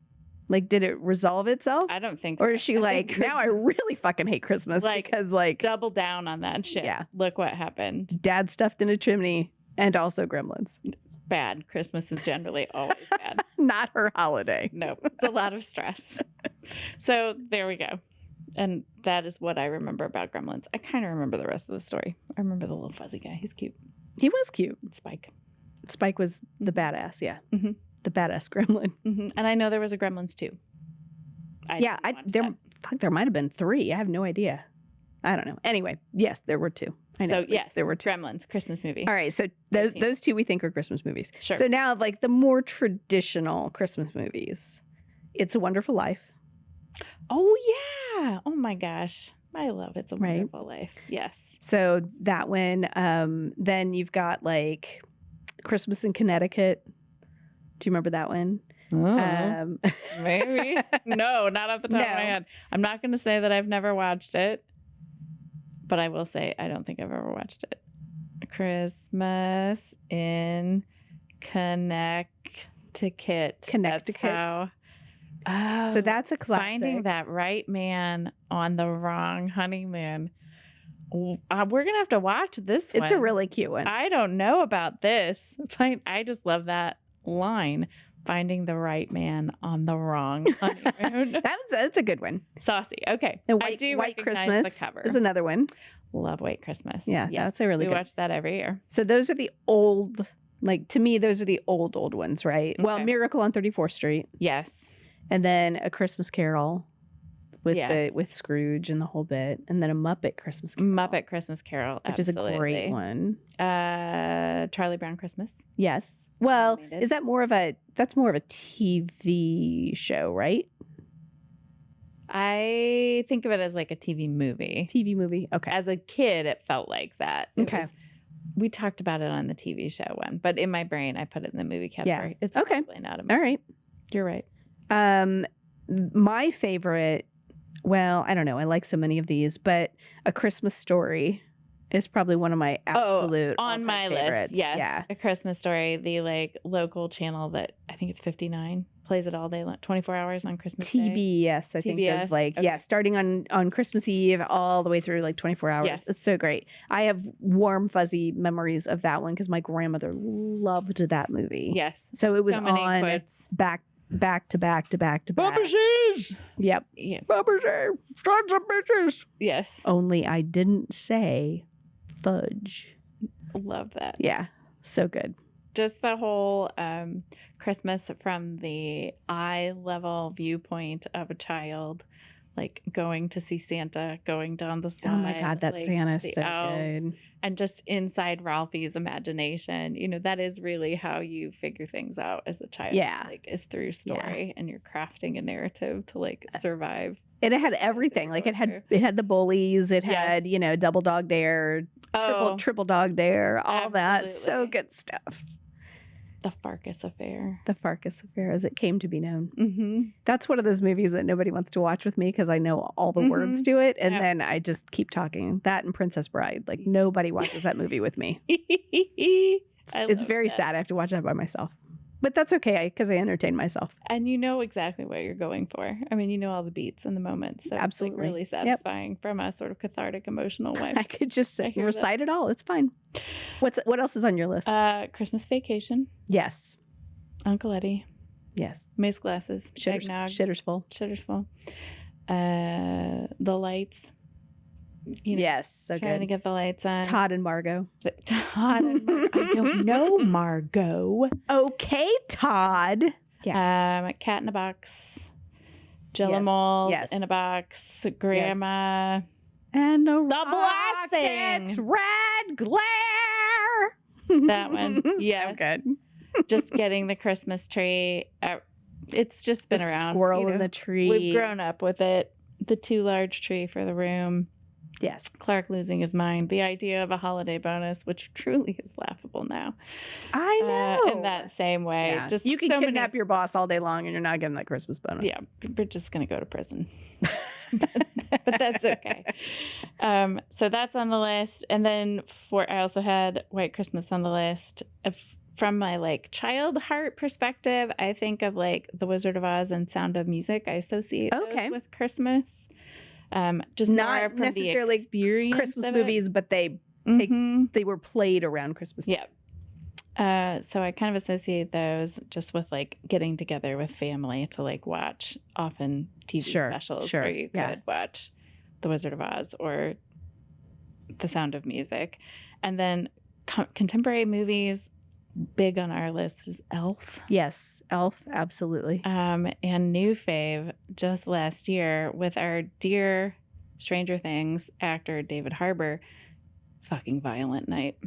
Like, did it resolve itself? I don't think so. Or is she like, now I really fucking hate Christmas because like double down on that shit. Yeah. Look what happened. Dad stuffed in a chimney and also gremlins. Bad. Christmas is generally always bad. Not her holiday. Nope. It's a lot of stress. So there we go. And that is what I remember about gremlins. I kind of remember the rest of the story. I remember the little fuzzy guy. He's cute. He was cute. Spike. Spike was the badass, yeah. Mm-hmm. The badass gremlin. Mm-hmm. And I know there was a Gremlins 2. There might have been 3. I have no idea. I don't know. Anyway, yes, there were 2. I know. So yes, there were 2. Gremlins, Christmas movie. All right, so those 2 we think are Christmas movies. Sure. So now, like the more traditional Christmas movies, It's a Wonderful Life. Oh yeah! Oh my gosh, I love It's a Wonderful Life. Yes. So that one. Then you've got like Christmas in Connecticut. Do you remember that one? Maybe. No, not off the top of my head. I'm not going to say that I've never watched it, but I will say I don't think I've ever watched it. Christmas in Connecticut. Connecticut. So that's a classic. Finding that right man on the wrong honeymoon. We're going to have to watch this one. It's a really cute one. I don't know about this. I just love that line. Finding the right man on the wrong honeymoon. That's a good one. Saucy. Okay. I do White recognize Christmas the cover. is another one. Love White Christmas. Yeah, that's a really good. We watch that every year. So those are the old, like to me, those are the old ones, right? Okay. Well, Miracle on 34th Street. Yes. And then A Christmas Carol with Scrooge and the whole bit. And then A Muppet Christmas Carol. Muppet Christmas Carol. Which is a great one. Charlie Brown Christmas. Yes. Well, Animated. That's more of a TV show, right? I think of it as like a TV movie. TV movie. Okay. As a kid, it felt like that. We talked about it on the TV show one, but in my brain, I put it in the movie category. Yeah. It's probably not a movie. All right. You're right. My favorite, well, I don't know. I like so many of these, but A Christmas Story is probably one of my absolute on my favorites. list. Yes. Yeah. A Christmas Story, the like local channel that I think it's 59 plays it all day, 24 hours on Christmas Day. TBS, I think is like, starting on Christmas Eve all the way through like 24 hours. Yes. It's so great. I have warm, fuzzy memories of that one because my grandmother loved that movie. Yes. So it was so many on quotes. back to back. Bubbages! Yep. Yeah. Bubbages! Sons of bitches! Yes. Only I didn't say fudge. Love that. Yeah. So good. Just the whole Christmas from the eye level viewpoint of a child, like going to see Santa, going down the slide. Oh my God, that like, Santa's the so elves, good. And just inside Ralphie's imagination, that is really how you figure things out as a child. Yeah. Like is through story and you're crafting a narrative to like survive. And it had everything. Like it had the bullies. It had, double dog dare, triple dog dare, all that. So good stuff. The Farkas Affair. The Farkas Affair, as it came to be known. Mm-hmm. That's one of those movies that nobody wants to watch with me because I know all the words to it. And then I just keep talking. That and Princess Bride. Like nobody watches that movie with me. It's very sad. I have to watch that by myself. But that's okay because I entertain myself. And you know exactly what you're going for. I mean, you know all the beats and the moments. So absolutely. It's like really satisfying from a sort of cathartic, emotional way. I could just recite it all. It's fine. What else is on your list? Christmas Vacation. Yes. Uncle Eddie. Yes. Moose Glasses. Shitter's Full. The Lights. Yes, so trying good. to get the lights on. Todd and Margot. Todd and Margot. I don't know Margot. Okay, Todd. Yeah. Cat in a Box. Jillimal in a Box. Grandma. And the Blessings. Red glare. That one. Yeah. So good. Just getting the Christmas tree. It's just been around. Squirrel in the tree. We've grown up with it. The too large tree for the room. Yes. Clark losing his mind. The idea of a holiday bonus, which truly is laughable now. I know. In that same way. Yeah. Just you can kidnap your boss all day long and you're not getting that Christmas bonus. Yeah. We're just going to go to prison. but that's okay. So that's on the list. And then I also had White Christmas on the list. from my like child heart perspective, I think of like The Wizard of Oz and Sound of Music. I associate those with Christmas. Just not more from necessarily the experience Christmas of movies, it. but they were played around Christmas. Yeah. So I kind of associate those just with like getting together with family to like watch often TV specials where you could watch The Wizard of Oz or The Sound of Music. And then contemporary movies, big on our list is Elf. Yes, Elf, absolutely. And new fave just last year with our dear Stranger Things actor David Harbour, fucking Violent Night,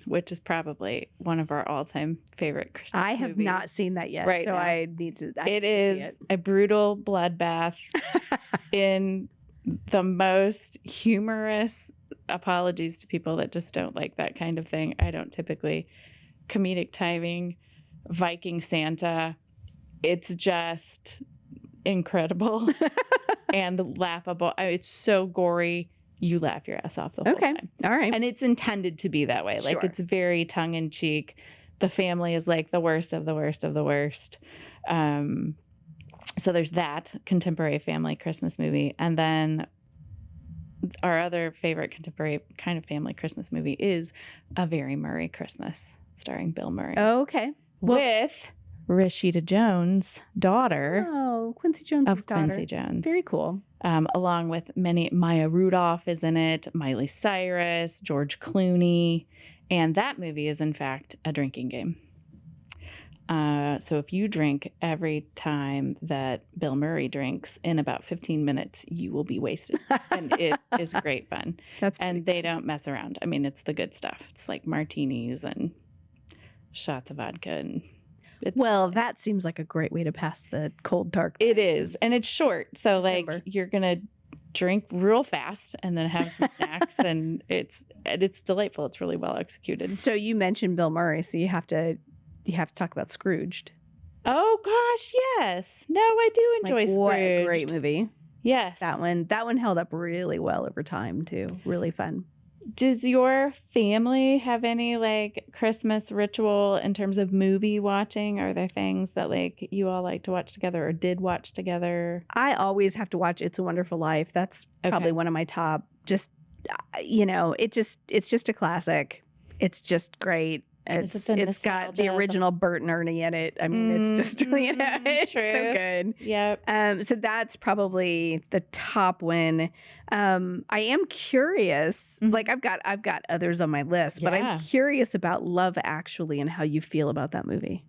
which is probably one of our all-time favorite Christmas I have movies. not seen that yet, right so now. I need to. It is a brutal bloodbath in the most humorous. Apologies to people that just don't like that kind of thing. I don't typically. Comedic timing, Viking Santa. It's just incredible and laughable. It's so gory. You laugh your ass off the whole time. All right. And it's intended to be that way. Like it's very tongue in cheek. The family is like the worst of the worst of the worst. So there's that contemporary family Christmas movie. And then our other favorite contemporary kind of family Christmas movie is A Very Merry Christmas, starring Bill Murray. Oh, okay. With Rashida Jones' daughter. Oh, Quincy Jones' daughter. Quincy Jones. Very cool. Along with many, Maya Rudolph is in it, Miley Cyrus, George Clooney. And that movie is, in fact, a drinking game. So if you drink every time that Bill Murray drinks in about 15 minutes, you will be wasted. And it is great fun. And they don't mess around. I mean, it's the good stuff. It's like martinis and shots of vodka. And that seems like a great way to pass the cold, dark. It is. And it's short. So December. Like you're going to drink real fast and then have some snacks. And it's delightful. It's really well executed. So you mentioned Bill Murray. So you have to talk about Scrooged. Oh gosh, yes. No, I do enjoy Scrooged. What a great movie. Yes. That one held up really well over time too. Really fun. Does your family have any like Christmas ritual in terms of movie watching? Are there things that like you all like to watch together or did watch together? I always have to watch It's a Wonderful Life. That's probably one of my top. Just it's just a classic. It's just great. It's got the original Bert and Ernie in it. I mean, it's just it's true. so good. Yep. So that's probably the top one. I am curious. Like I've got others on my list, but I'm curious about Love Actually and how you feel about that movie.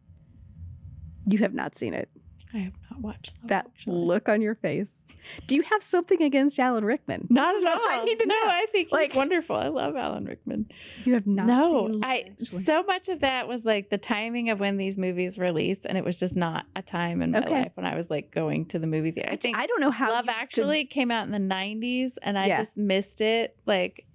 You have not seen it. I have not watched that look on your face. Do you have something against Alan Rickman? Not at all. I need to know. I think he's wonderful. I love Alan Rickman. You have not seen so much of that was like the timing of when these movies released, and it was just not a time in my life when I was like going to the movie theater. I don't know how Love Actually came out in the 90s, and I just missed it. Like,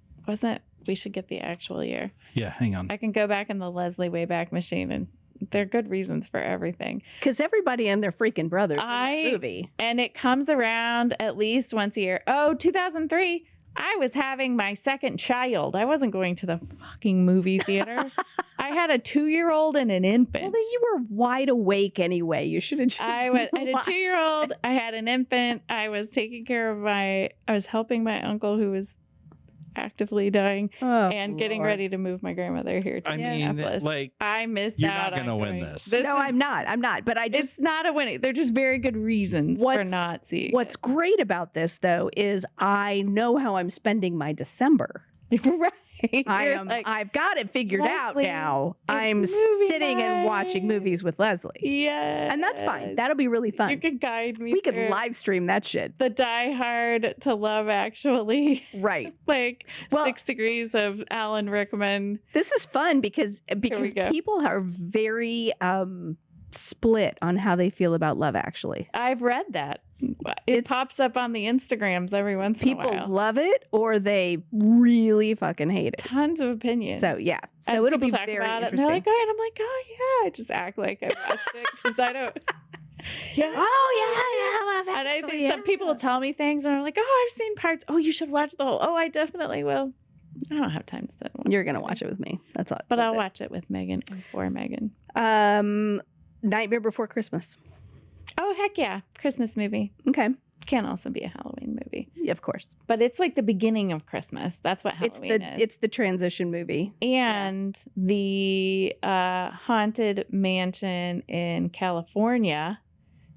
we should get the actual year. Yeah, hang on. I can go back in the Lesley Wayback Machine and they're good reasons for everything. Because everybody and their freaking brothers in the movie. And it comes around at least once a year. Oh, 2003, I was having my second child. I wasn't going to the fucking movie theater. I had a 2-year-old and an infant. Well, then you were wide awake anyway. You should have just... I had a 2-year-old. I had an infant. I was taking care of I was helping my uncle who was actively dying and getting ready to move my grandmother here to Minneapolis. Like, I missed you're out. You're not going to win this. No, I'm not. But it's not a winning. They're just very good reasons for not seeing What's great about this, though, is I know how I'm spending my December. Right. I've got it figured out now. I'm sitting and watching movies with Leslie. Yeah. And that's fine. That'll be really fun. You can guide me. We could live stream that shit. The Die Hard to Love Actually. Right. 6 degrees of Alan Rickman. This is fun because people are very split on how they feel about Love Actually. I've read that. It pops up on the Instagrams every once in a while. People love it or they really fucking hate it. Tons of opinions. So so it'll be very about interesting. It, and they're like, and I'm like, oh yeah. I just act like I watched it because I don't. Yeah. Oh yeah. And I think some people tell me things and I'm like, oh, I've seen parts. Oh, you should watch the whole. Oh, I definitely will. I don't have time to sit. You're going to watch it with me. That's all. But I'll watch it with Megan and for Megan. Nightmare Before Christmas. Oh, heck yeah. Christmas movie. Okay. Can also be a Halloween movie. Yeah, of course. But it's like the beginning of Christmas. That's what Halloween is. It's the transition movie. And the Haunted Mansion in California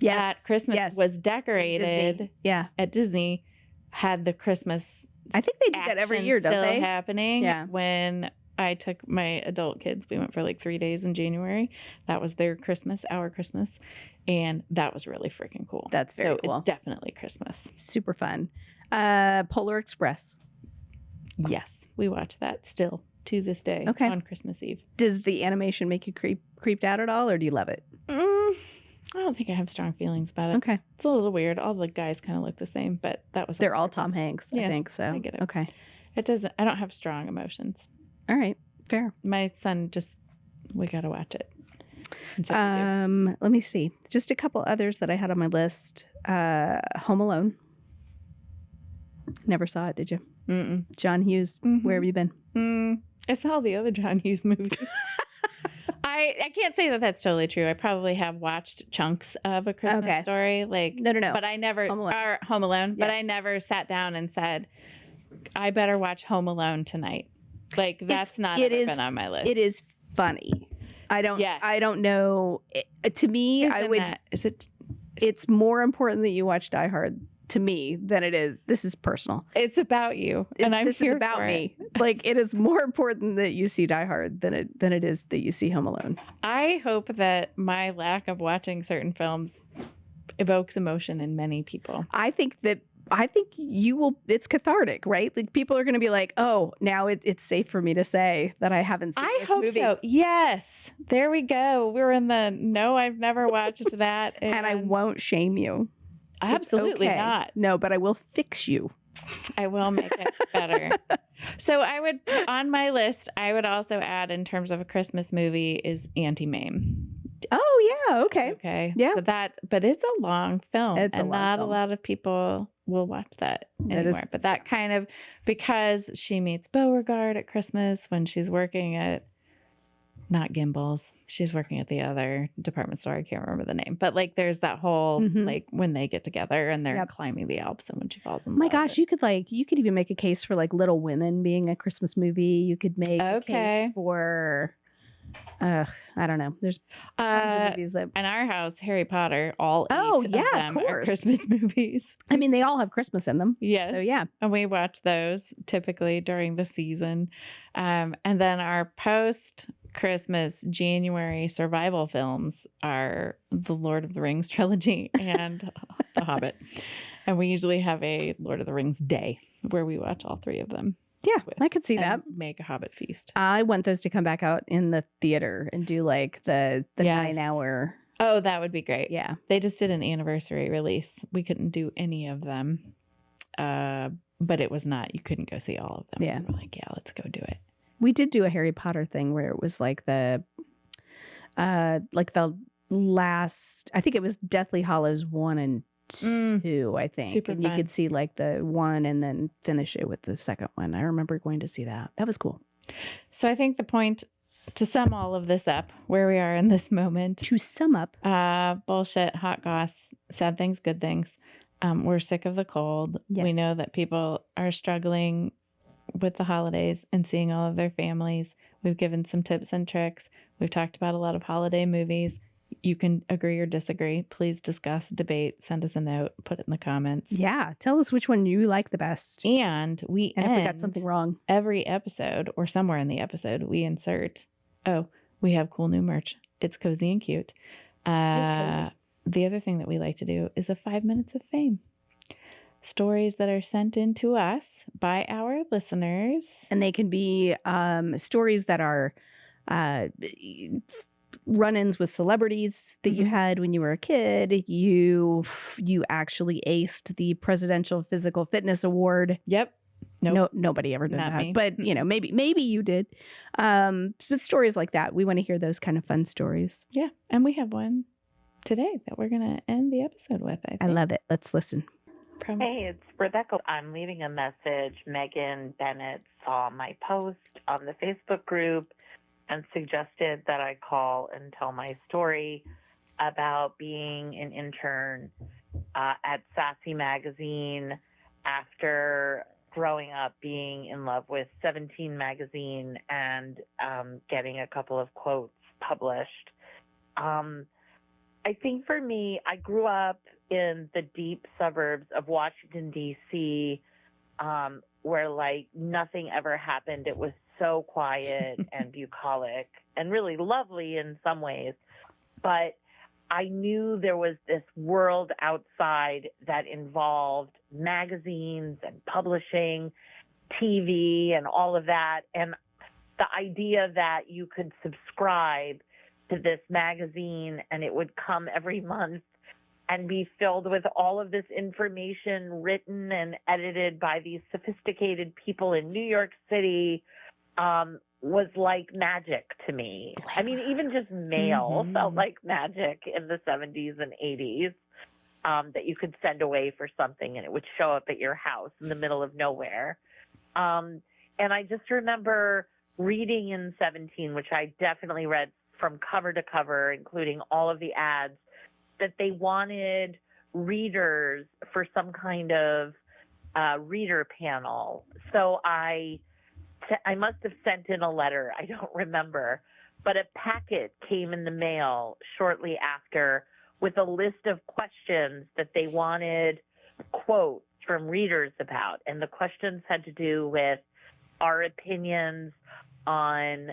at Christmas was decorated at Disney, had the Christmas I think they do that every year, don't they? Still happening. Yeah. When I took my adult kids, we went for like 3 days in January. That was their Christmas, our Christmas. And that was really freaking cool. That's very cool. It's definitely Christmas. Super fun. Polar Express. Yes. We watch that still to this day on Christmas Eve. Does the animation make you creeped out at all, or do you love it? I don't think I have strong feelings about it. Okay. It's a little weird. All the guys kind of look the same, but that was... They're all Tom Hanks, I think, so. I get it. Okay. It doesn't... I don't have strong emotions. All right. Fair. My son just... We got to watch it. So let me see. Just a couple others that I had on my list. Home Alone. Never saw it, did you? Mm-mm. John Hughes. Mm-hmm. Where have you been? I saw the other John Hughes movie. I can't say that that's totally true. I probably have watched chunks of A Christmas Story. Like no. But I never... Home Alone. Yeah. But I never sat down and said, I better watch Home Alone tonight. Like, that's not ever been on my list. It is funny. I don't know. To me, it's more important that you watch Die Hard to me than it is. This is personal. It's about you. This is about me. Like, it is more important that you see Die Hard than it is that you see Home Alone. I hope that my lack of watching certain films evokes emotion in many people. I think you will. It's cathartic, right? Like, people are going to be like, "Oh, now it's safe for me to say that I haven't seen this movie." I hope so. Yes, there we go. We're in the no. I've never watched that, and I won't shame you. Absolutely not. No, but I will fix you. I will make it better. So on my list, I would also add, in terms of a Christmas movie, is Anti-Mame. Oh yeah, okay. Okay. Yeah. So but it's a long film. Not a lot of people will watch that anymore. But that kind of, because she meets Beauregard at Christmas when she's working at, not Gimbel's, she's working at the other department store. I can't remember the name. But like, there's that whole, like, when they get together and they're climbing the Alps and when she falls in love. My gosh, you could even make a case for like Little Women being a Christmas movie. You could make a case for... I don't know. There's tons of movies that... In our house, Harry Potter, all 8 of them are Christmas movies. I mean, they all have Christmas in them. Yes. So yeah. And we watch those typically during the season. And then our post-Christmas January survival films are the Lord of the Rings trilogy and The Hobbit. And we usually have a Lord of the Rings day where we watch all 3 of them. Yeah, I could see that. Make a Hobbit feast. I want those to come back out in the theater and do like the 9-hour. Oh, that would be great. Yeah. They just did an anniversary release. We couldn't do any of them. But it was not, you couldn't go see all of them. Yeah. We were like, yeah, let's go do it. We did do a Harry Potter thing where it was like the last, I think it was Deathly Hallows 1 and 2, I think. Super and fun. You could see like the 1 and then finish it with the second one. I remember going to see that. That was cool. So I think the point, to sum all of this up, where we are in this moment. To sum up. Bullshit, hot goss, sad things, good things. We're sick of the cold. Yes. We know that people are struggling with the holidays and seeing all of their families. We've given some tips and tricks. We've talked about a lot of holiday movies. You can agree or disagree. Please discuss, debate, send us a note, put it in the comments. Yeah. Tell us which one you like the best. And if we got something wrong. Every episode, or somewhere in the episode, we insert, we have cool new merch. It's cozy and cute. The other thing that we like to do is a 5 minutes of fame. Stories that are sent in to us by our listeners. And they can be stories that are run-ins with celebrities that you had when you were a kid. You actually aced the Presidential Physical Fitness Award. Yep. Nope. No, nobody ever did Not that. me. But, maybe you did. But stories like that, we want to hear those kind of fun stories. Yeah. And we have one today that we're going to end the episode with, I think. I love it. Let's listen. Hey, it's Rebecca. I'm leaving a message. Megan Bennett saw my post on the Facebook group and suggested that I call and tell my story about being an intern at Sassy Magazine after growing up being in love with 17 magazine and getting a couple of quotes published. I think for me, I grew up in the deep suburbs of Washington, D.C., where like nothing ever happened. It was so quiet and bucolic and really lovely in some ways. But I knew there was this world outside that involved magazines and publishing, TV and all of that. And the idea that you could subscribe to this magazine and it would come every month and be filled with all of this information written and edited by these sophisticated people in New York City was like magic to me. I mean, even just mail felt like magic in the 70s and 80s, that you could send away for something and it would show up at your house in the middle of nowhere. And I just remember reading in 17, which I definitely read from cover to cover, including all of the ads, that they wanted readers for some kind of reader panel. So I must have sent in a letter. I don't remember. But a packet came in the mail shortly after with a list of questions that they wanted quotes from readers about. And the questions had to do with our opinions on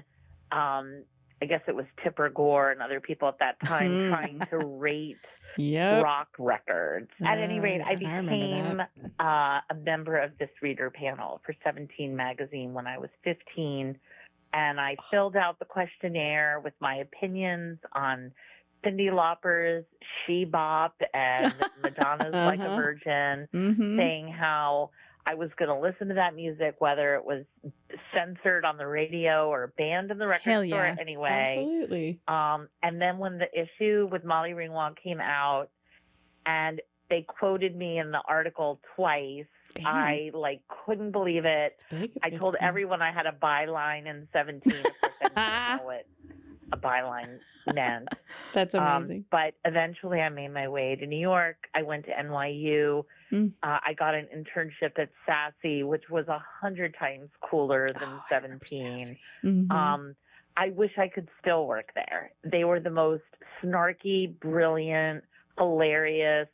I guess it was Tipper Gore and other people at that time trying to rate rock records. At any rate, I became a member of this reader panel for 17 magazine when I was 15. And I filled out the questionnaire with my opinions on Cyndi Lauper's She Bop and Madonna's Like a Virgin, saying how I was going to listen to that music, whether it was censored on the radio or banned in the record store anyway. Absolutely. And then when the issue with Molly Ringwald came out and they quoted me in the article twice, I couldn't believe it. I told everyone I had a byline in 17. Of course, I didn't know what a byline meant. That's amazing. But eventually I made my way to New York. I went to NYU. I got an internship at Sassy, which was 100 times cooler than 17. I wish I could still work there. They were the most snarky, brilliant, hilarious,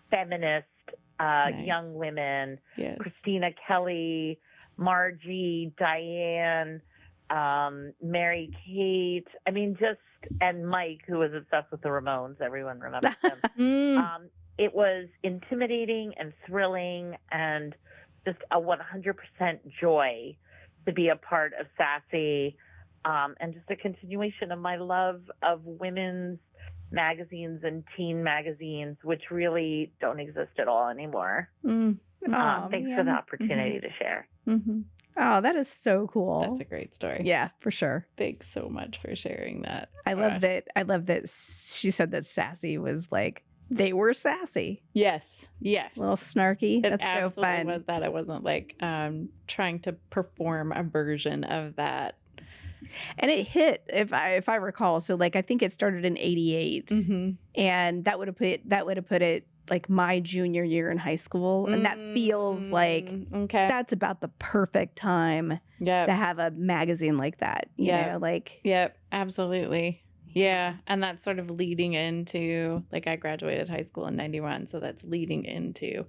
feminist young women. Yes. Christina Kelly, Margie, Diane, Mary Kate. I mean, and Mike, who was obsessed with the Ramones. Everyone remembers him. It was intimidating and thrilling and just a 100% joy to be a part of Sassy, and just a continuation of my love of women's magazines and teen magazines, which really don't exist at all anymore. Thanks for the opportunity to share. Oh, that is so cool. That's a great story. Yeah, for sure. Thanks so much for sharing that. I love that she said that Sassy was like, they were sassy. Yes. A little snarky. It That's absolutely so fun. was that. It wasn't like trying to perform a version of that. And it hit, if I recall. So like I think it started in '88, and that would have put it like my junior year in high school, and that feels like that's about the perfect time to have a magazine like that. You know, like absolutely. Yeah, and that's sort of leading into, like, I graduated high school in 91, so that's leading into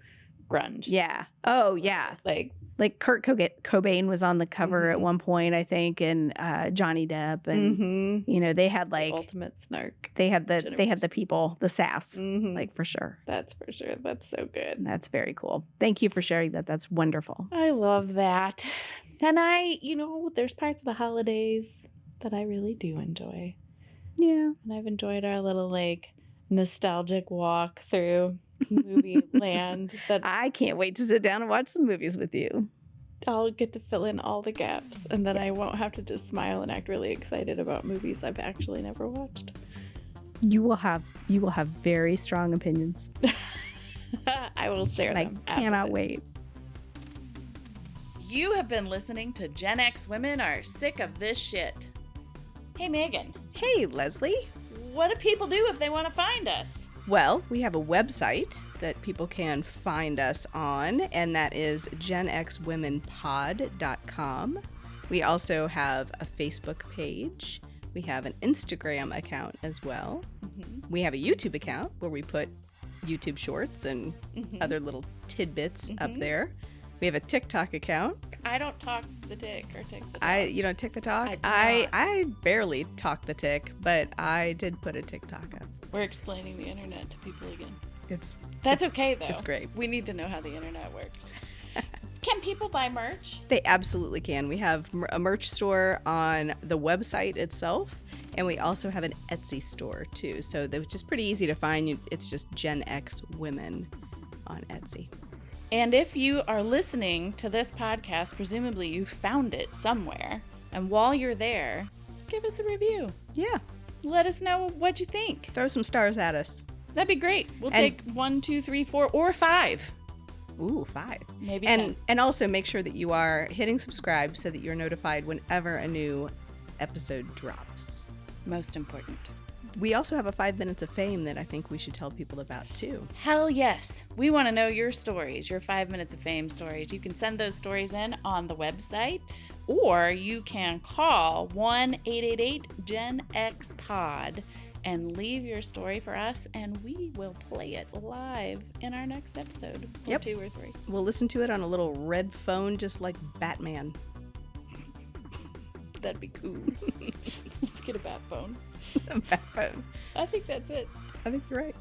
grunge. Yeah. Oh, yeah. Like Kurt Cobain was on the cover at one point, I think, and Johnny Depp, and you know, they had like the ultimate snark. They had the people, the sass, like for sure. That's for sure. That's so good. That's very cool. Thank you for sharing that. That's wonderful. I love that. And there's parts of the holidays that I really do enjoy. Yeah. And I've enjoyed our little like nostalgic walk through movie land. That I can't wait to sit down and watch some movies with you. I'll get to fill in all the gaps, and then I won't have to just smile and act really excited about movies I've actually never watched. You will have very strong opinions. I will share them. I cannot wait. You have been listening to Gen X Women Are Sick of This Shit. Hey, Megan. Hey, Leslie. What do people do if they want to find us? Well, we have a website that people can find us on, and that is genxwomenpod.com. We also have a Facebook page. We have an Instagram account as well. Mm-hmm. We have a YouTube account where we put YouTube shorts and other little tidbits up there. We have a TikTok account. I don't talk the tick or tick the talk. You don't tick the talk? I barely talk the tick, but I did put a TikTok up. We're explaining the internet to people again. That's okay, though. It's great. We need to know how the internet works. Can people buy merch? They absolutely can. We have a merch store on the website itself, and we also have an Etsy store, too. So which is pretty easy to find. It's just Gen X Women on Etsy. And if you are listening to this podcast, presumably you found it somewhere. And while you're there, give us a review. Yeah. Let us know what you think. Throw some stars at us. That'd be great. We'll take 1, 2, 3, 4, or 5. Ooh, 5. Maybe 10. And also make sure that you are hitting subscribe so that you're notified whenever a new episode drops. Most important. We also have a 5 minutes of fame that I think we should tell people about too. Hell yes. We want to know your stories, your 5 minutes of fame stories. You can send those stories in on the website, or you can call 1-888-GEN-X-POD and leave your story for us, and we will play it live in our next episode, or 2 or 3. We'll listen to it on a little red phone, just like Batman. That'd be cool. Let's get a bat phone. A bat phone. I think that's it. I think you're right.